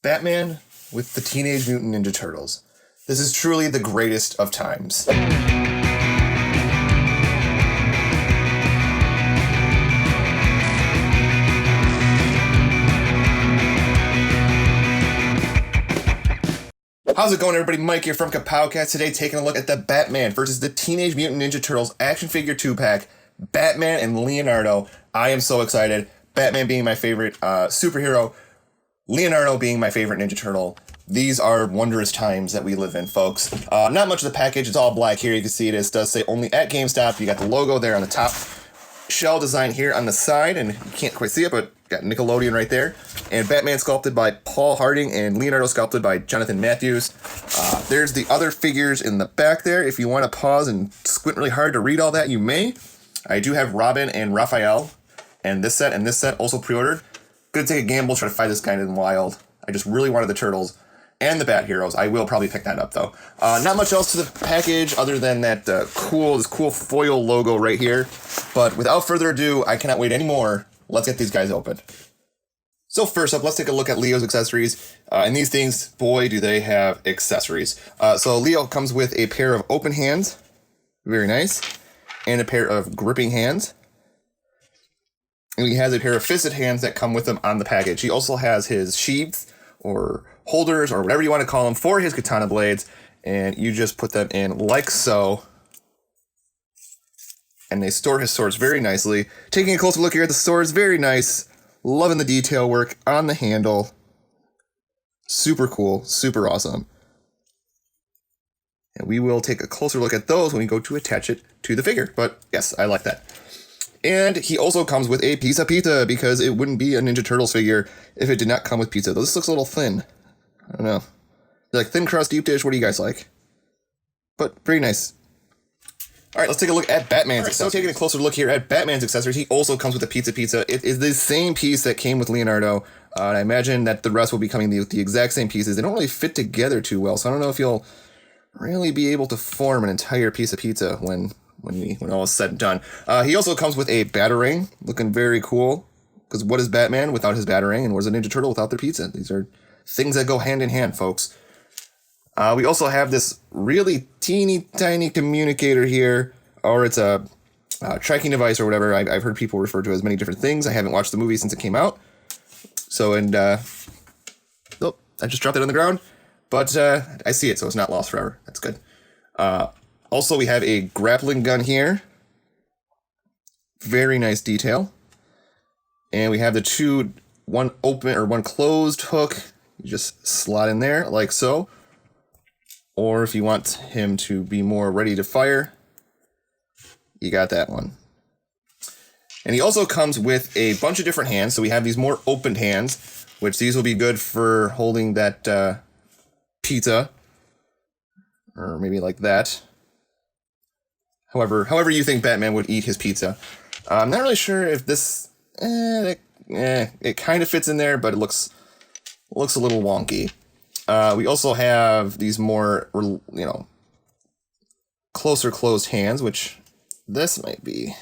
Batman with the Teenage Mutant Ninja Turtles. This is truly the greatest of times. How's it going, everybody? Mike here from Kapowcast. Today, taking a look at the Batman versus the Teenage Mutant Ninja Turtles action figure 2-pack, Batman and Leonardo. I am so excited. Batman being my favorite superhero, Leonardo being my favorite Ninja Turtle. These are wondrous times that we live in, folks. Not much of the package. It's all black here. You can see it does say only at GameStop. You got the logo there on the top. Shell design here on the side, and you can't quite see it, but got Nickelodeon right there. And Batman sculpted by Paul Harding, and Leonardo sculpted by Jonathan Matthews. There's the other figures in the back there. If you want to pause and squint really hard to read all that, you may. I do have Robin and Raphael, and this set also pre-ordered. Gonna take a gamble, try to find this guy in the wild. I just really wanted the Turtles and the Bat Heroes. I will probably pick that up, though. Not much else to the package other than that this cool foil logo right here. But without further ado, I cannot wait anymore. Let's get these guys open. So first up, let's take a look at Leo's accessories. And these things, boy, do they have accessories. So Leo comes with a pair of open hands. Very nice. And a pair of gripping hands. And he has a pair of fisted hands that come with him on the package. He also has his sheaths or holders or whatever you want to call them for his katana blades, and you just put them in like so, and they store his swords very nicely. Taking a closer look here at the swords, very nice. Loving the detail work on the handle. Super cool, super awesome. And we will take a closer look at those when we go to attach it to the figure, but yes, I like that. And he also comes with a piece of pizza, because it wouldn't be a Ninja Turtles figure if it did not come with pizza. Though this looks a little thin. I don't know. Like thin crust, deep dish, what do you guys like? But pretty nice. Alright, let's take a look at Batman's accessories. So taking a closer look here at Batman's accessories, he also comes with a pizza. It is the same piece that came with Leonardo. And I imagine that the rest will be coming with the exact same pieces. They don't really fit together too well, so I don't know if you'll really be able to form an entire piece of pizza when all is said and done. He also comes with a Batarang, looking very cool. Because what is Batman without his Batarang, and what is a Ninja Turtle without their pizza? These are things that go hand in hand, folks. We also have this really teeny tiny communicator here, or it's a tracking device or whatever. I've heard people refer to it as many different things. I haven't watched the movie since it came out. So, oh, I just dropped it on the ground. But I see it, so it's not lost forever. That's good. Also, we have a grappling gun here. Very nice detail. And we have the one open or one closed hook. You just slot in there like so. Or if you want him to be more ready to fire, you got that one. And he also comes with a bunch of different hands. So we have these more opened hands, which these will be good for holding that pizza. Or maybe like that. However you think Batman would eat his pizza. I'm not really sure if this... it kind of fits in there, but it looks a little wonky. We also have these more, closer closed hands, which this might be.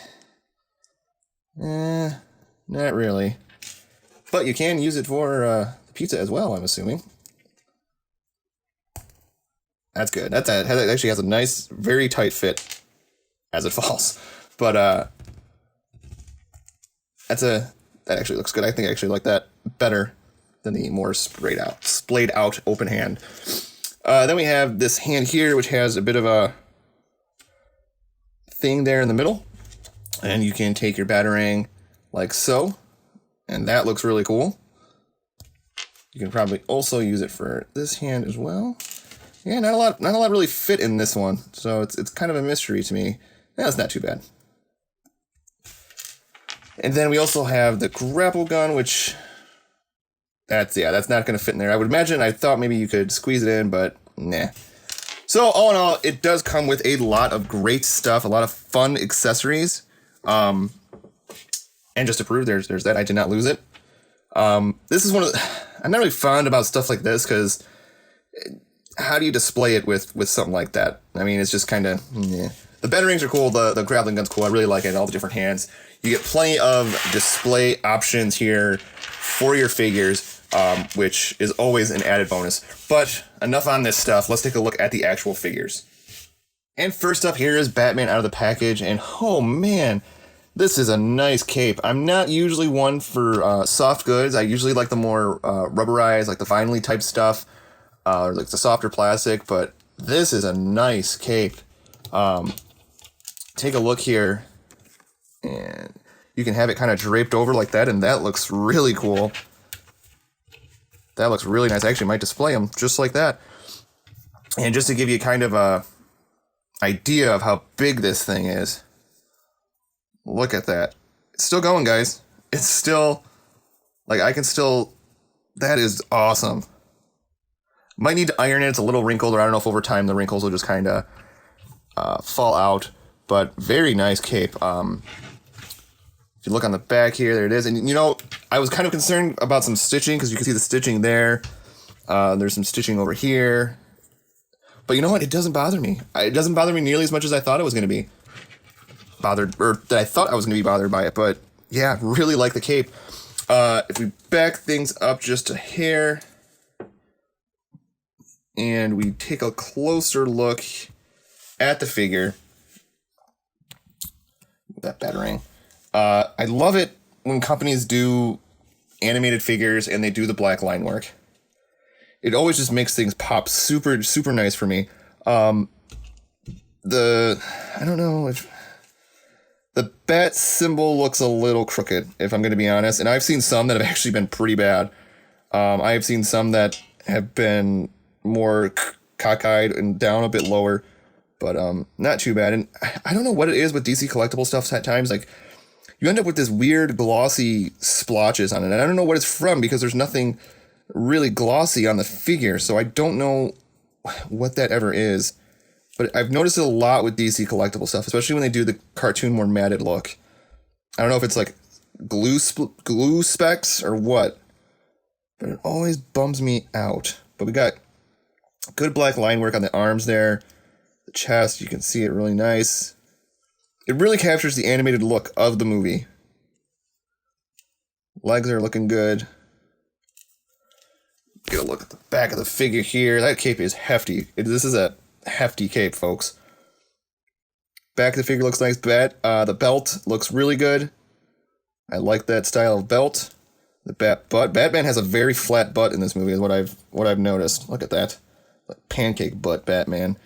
Not really. But you can use it for pizza as well, I'm assuming. That's good. That actually has a nice, very tight fit as it falls. But that actually looks good. I think I actually like that better than the more splayed out open hand. Then we have this hand here, which has a bit of a thing there in the middle. And you can take your Batarang like so. And that looks really cool. You can probably also use it for this hand as well. Yeah, not a lot really fit in this one. So it's kind of a mystery to me. That's not too bad. And then we also have the grapple gun, which that's not going to fit in there. I thought maybe you could squeeze it in, but nah. So all in all, it does come with a lot of great stuff, a lot of fun accessories. And just to prove there's that, I did not lose it. This is I'm not really fond about stuff like this, because how do you display it with something like that? I mean, it's just kind of, yeah. The Batarangs are cool, the grappling gun's cool, I really like it, all the different hands. You get plenty of display options here for your figures. which is always an added bonus. But enough on this stuff. Let's take a look at the actual figures. And first up here is Batman out of the package, and oh man, this is a nice cape. I'm not usually one for soft goods. I usually like the more rubberized, like the vinyl type stuff, or like the softer plastic, but this is a nice cape. Take a look here, and you can have it kind of draped over like that, and that looks really cool. That looks really nice. I actually might display them just like that. And just to give you kind of a idea of how big this thing is, look at that. It's still going, guys. It's still, like, I can still, that is awesome. Might need to iron it. It's a little wrinkled, or I don't know if over time the wrinkles will just kind of fall out. But very nice cape. If you look on the back here, there it is. And, you know, I was kind of concerned about some stitching because you can see the stitching there. There's some stitching over here. But you know what? It doesn't bother me. It doesn't bother me nearly as much as I thought it was going to be bothered, or that I thought I was going to be bothered by it. But, yeah, really like the cape. If we back things up just a hair and we take a closer look at the figure, that battering. I love it when companies do animated figures and they do the black line work. It always just makes things pop super, super nice for me. I don't know if the bat symbol looks a little crooked, if I'm going to be honest. And I've seen some that have actually been pretty bad. I have seen some that have been more cockeyed and down a bit lower, but not too bad. And I don't know what it is with DC collectible stuff at times. Like, you end up with this weird glossy splotches on it. And I don't know what it's from because there's nothing really glossy on the figure. So I don't know what that ever is. But I've noticed it a lot with DC collectible stuff, especially when they do the cartoon more matted look. I don't know if it's like glue specks or what, but it always bums me out. But we got good black line work on the arms there. The chest, you can see it really nice. It really captures the animated look of the movie. Legs are looking good. Get a look at the back of the figure here. That cape is hefty. This is a hefty cape, folks. Back of the figure looks nice. The belt looks really good. I like that style of belt. The bat butt. Batman has a very flat butt in this movie, is what I've noticed. Look at that. Like pancake butt Batman.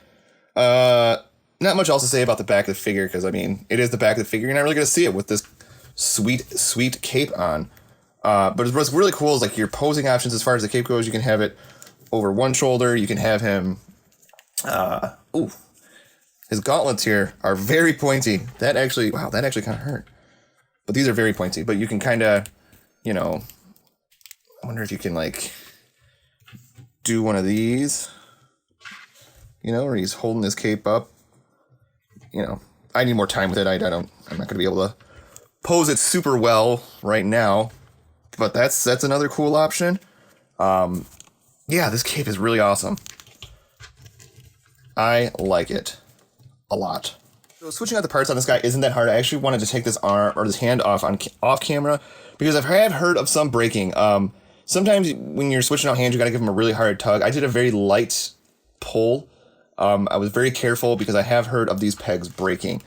Not much else to say about the back of the figure, because, I mean, it is the back of the figure. You're not really going to see it with this sweet, sweet cape on. But what's really cool is, like, your posing options as far as the cape goes. You can have it over one shoulder. You can have him... his gauntlets here are very pointy. That actually kind of hurt. But these are very pointy. But you can kind of, you know... I wonder if you can, like, do one of these. You know, where he's holding his cape up. You know, I need more time with it. I'm not going to be able to pose it super well right now, but that's another cool option. Yeah, this cape is really awesome. I like it a lot. So switching out the parts on this guy isn't that hard. I actually wanted to take this arm or this hand off camera because I've heard of some breaking. Sometimes when you're switching out hands, you got to give them a really hard tug. I did a very light pull. I was very careful because I have heard of these pegs breaking.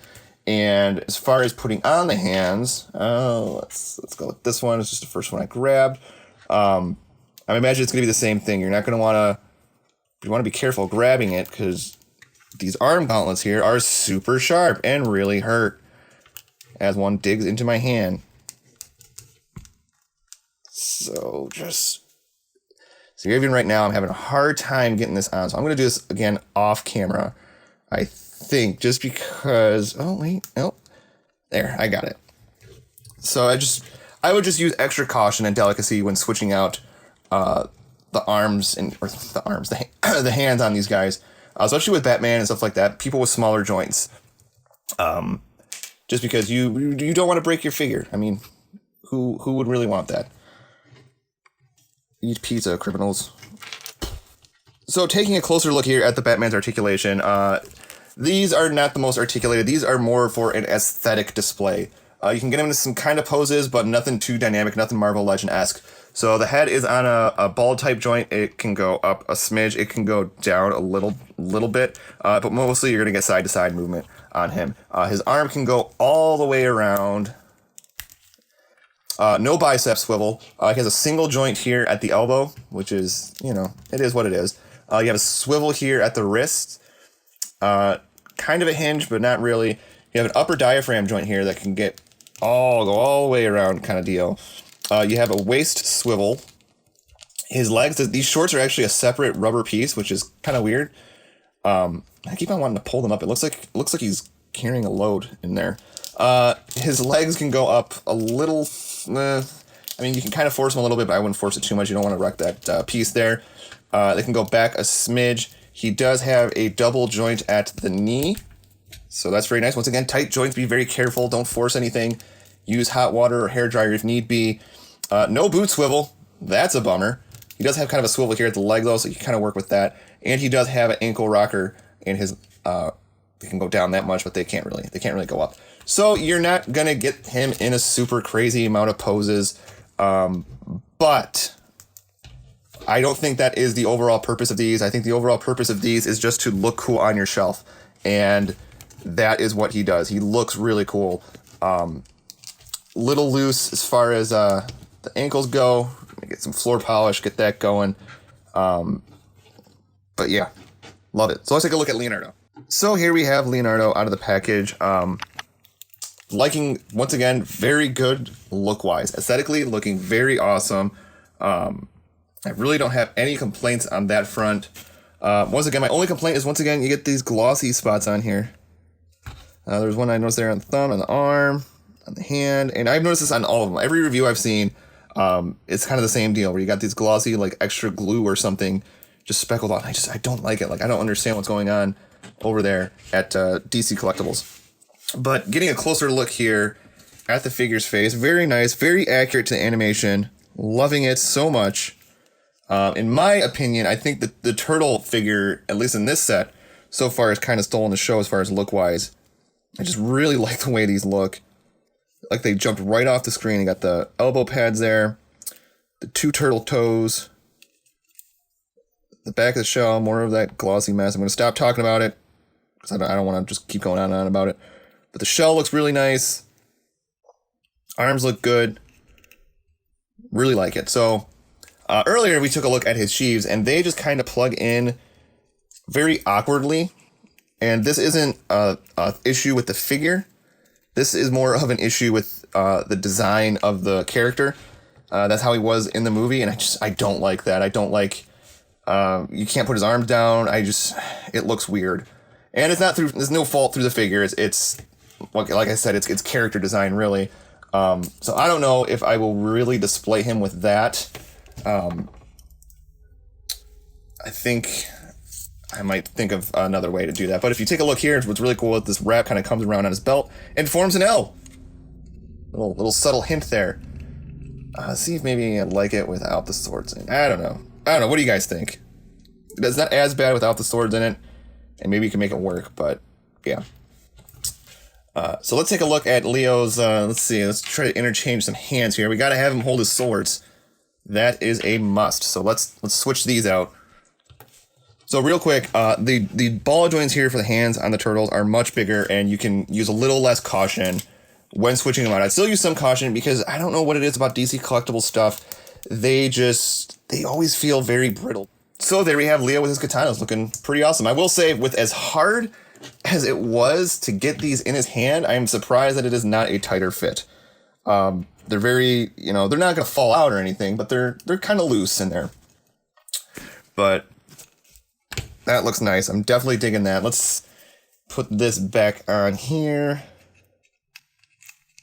And as far as putting on the hands, let's go with this one. It's just the first one I grabbed. I imagine it's going to be the same thing. You're not going to want to... You want to be careful grabbing it because these arm gauntlets here are super sharp and really hurt as one digs into my hand. So even right now, I'm having a hard time getting this on. So I'm going to do this again off camera, I think, just because... Oh, wait. Oh, there. I got it. So I would just use extra caution and delicacy when switching out the hands on these guys, especially with Batman and stuff like that. People with smaller joints, just because you don't want to break your figure. I mean, who would really want that? Eat pizza, criminals. So taking a closer look here at the Batman's articulation, these are not the most articulated. These are more for an aesthetic display. You can get them into some kind of poses, but nothing too dynamic, nothing Marvel Legend-esque. So the head is on a ball type joint. It can go up a smidge. It can go down a little bit. But mostly you're going to get side to side movement on him. His arm can go all the way around. No bicep swivel. He has a single joint here at the elbow, which is, you know, it is what it is. You have a swivel here at the wrist. Kind of a hinge, but not really. You have an upper diaphragm joint here that can go all the way around kind of deal. You have a waist swivel. His legs, these shorts are actually a separate rubber piece, which is kind of weird. I keep on wanting to pull them up. It looks like he's carrying a load in there. His legs can go up a little. I mean, you can kind of force them a little bit, but I wouldn't force it too much. You don't want to wreck that piece there. They can go back a smidge. He does have a double joint at the knee, so that's very nice. Once again, tight joints, be very careful. Don't force anything. Use hot water or hair dryer if need be. No boot swivel. That's a bummer. He does have kind of a swivel here at the leg, though, so you can kind of work with that. And he does have an ankle rocker, and his they can go down that much, but they can't really go up. So you're not gonna get him in a super crazy amount of poses, but I don't think that is the overall purpose of these. I think the overall purpose of these is just to look cool on your shelf, and that is what he does. He looks really cool. Little loose as far as the ankles go. Get some floor polish, get that going. But yeah, love it. So let's take a look at Leonardo. So here we have Leonardo out of the package. Liking, once again, very good look-wise. Aesthetically, looking very awesome. I really don't have any complaints on that front. Once again, my only complaint is, once again, you get these glossy spots on here. There's one I noticed there on the thumb, on the arm, on the hand, and I've noticed this on all of them. Every review I've seen, it's kind of the same deal, where you got these glossy, like, extra glue or something just speckled on. I don't like it. Like, I don't understand what's going on over there at DC Collectibles. But getting a closer look here at the figure's face, very nice, very accurate to the animation. Loving it so much. In my opinion, I think that the turtle figure, at least in this set, so far has kind of stolen the show as far as look-wise. I just really like the way these look. Like they jumped right off the screen. You got the elbow pads there, the two turtle toes, the back of the shell, more of that glossy mess. I'm going to stop talking about it because I don't want to just keep going on and on about it. But the shell looks really nice. Arms look good. Really like it. So earlier we took a look at his sheaves, and they just kind of plug in very awkwardly. And this isn't a issue with the figure. This is more of an issue with the design of the character. That's how he was in the movie, and I don't like that. I don't like you can't put his arms down. It looks weird, and it's not through. There's no fault through the figure. It's like I said, it's character design really. So I don't know if I will really display him with that. I think I might think of another way to do that. But if you take a look here, what's really cool is this wrap kind of comes around on his belt and forms an L. Little subtle hint there. See if maybe I like it without the swords in it. I don't know. What do you guys think? It's not as bad without the swords in it, and maybe you can make it work, but yeah. So let's take a look at Leo's, let's try to interchange some hands here. We gotta have him hold his swords. That is a must. So let's switch these out. So real quick, the ball joints here for the hands on the turtles are much bigger, and you can use a little less caution when switching them out. I'd still use some caution because I don't know what it is about DC Collectibles stuff. They always feel very brittle. So there we have Leo with his katanas looking pretty awesome. I will say, with as hard as it was to get these in his hand, I am surprised that it is not a tighter fit. They're very, they're not going to fall out or anything, but they're kind of loose in there. But that looks nice. I'm definitely digging that. Let's put this back on here.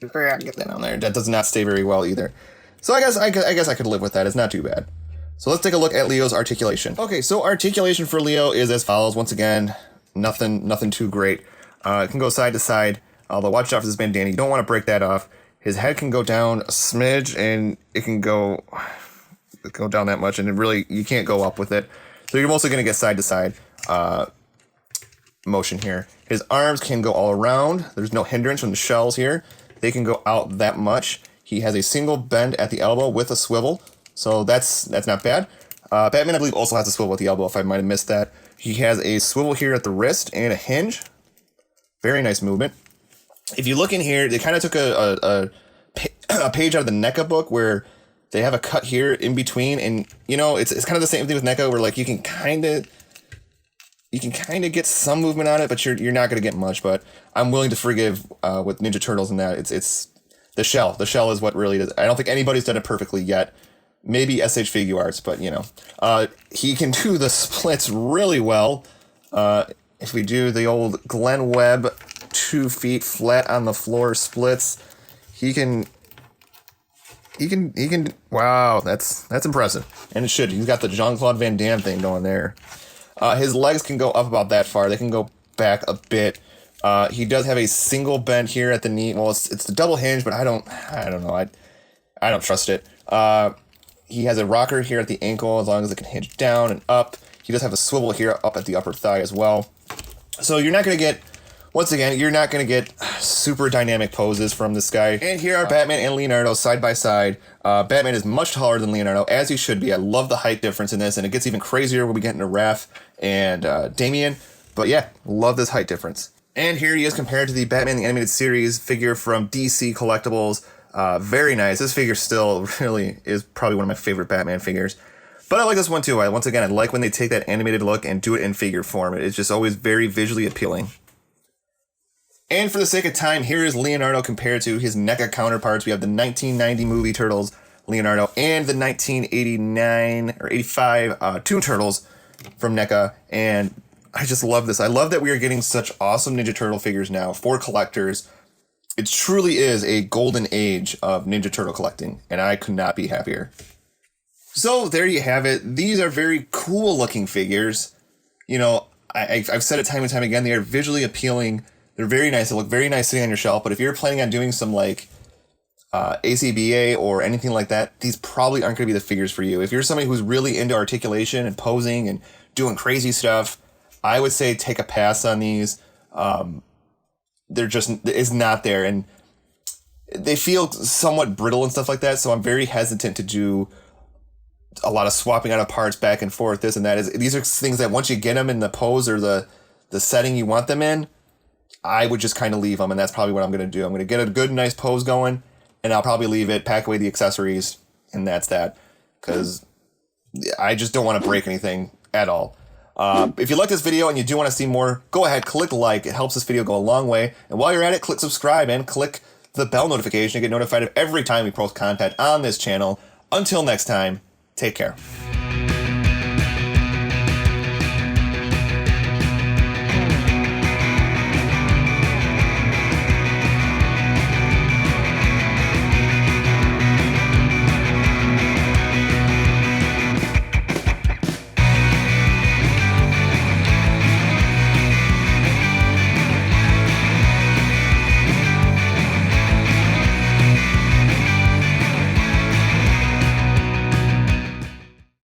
Get that on there. That does not stay very well either. So I guess I could live with that. It's not too bad. So let's take a look at Leo's articulation. Okay, so articulation for Leo is as follows. Once again, nothing too great. It can go side to side. Although watch out for this bandana. You don't want to break that off. His head can go down a smidge, and it can go down that much, and you can't go up with it. So you're mostly going to get side to side motion here. His arms can go all around. There's no hindrance from the shells here. They can go out that much. He has a single bend at the elbow with a swivel. So that's not bad. Batman, I believe, also has a swivel at the elbow, if I might have missed that. He has a swivel here at the wrist and a hinge. Very nice movement. If you look in here, they kind of took a page out of the NECA book where they have a cut here in between, and you know it's kind of the same thing with NECA where like you can kind of get some movement on it, but you're not gonna get much. But I'm willing to forgive with Ninja Turtles in that it's the shell. The shell is what really does. I don't think anybody's done it perfectly yet. Maybe SH Figure Arts, but you know, he can do the splits really well. If we do the old Glenn Webb 2 feet flat on the floor splits, he can. Wow, that's impressive, and it should. He's got the Jean-Claude Van Damme thing going there. His legs can go up about that far. They can go back a bit. He does have a single bend here at the knee. Well, it's the double hinge, but I don't know. I don't trust it. He has a rocker here at the ankle as long as it can hinge down and up. He does have a swivel here up at the upper thigh as well. So you're not going to get, once again, you're not going to get super dynamic poses from this guy. And here are Batman and Leonardo side by side. Batman is much taller than Leonardo, as he should be. I love the height difference in this, and it gets even crazier when we get into Raph and Damian. But yeah, love this height difference. And here he is compared to the Batman the Animated Series figure from DC Collectibles. Very nice. This figure still really is probably one of my favorite Batman figures. But I like this one too. I like when they take that animated look and do it in figure form. It's just always very visually appealing. And for the sake of time, here is Leonardo compared to his NECA counterparts. We have the 1990 movie Turtles, Leonardo, and the 1989 or 85 Toon Turtles from NECA. And I just love this. I love that we are getting such awesome Ninja Turtle figures now for collectors. It truly is a golden age of Ninja Turtle collecting, and I could not be happier. So there you have it. These are very cool looking figures. You know, I've said it time and time again, they are visually appealing. They're very nice. They look very nice sitting on your shelf, but if you're planning on doing some like ACBA or anything like that, these probably aren't going to be the figures for you. If you're somebody who's really into articulation and posing and doing crazy stuff, I would say take a pass on these. They're just, it's not there, and they feel somewhat brittle and stuff like that, so I'm very hesitant to do a lot of swapping out of parts back and forth, this and that. These are things that once you get them in the pose or the setting you want them in, I would just kind of leave them, and that's probably what I'm going to do. I'm going to get a good, nice pose going, and I'll probably leave it, pack away the accessories, and that's that, because I just don't want to break anything at all. If you like this video and you do want to see more, go ahead, click like. It helps this video go a long way. And while you're at it, click subscribe and click the bell notification to get notified of every time we post content on this channel. Until next time, take care.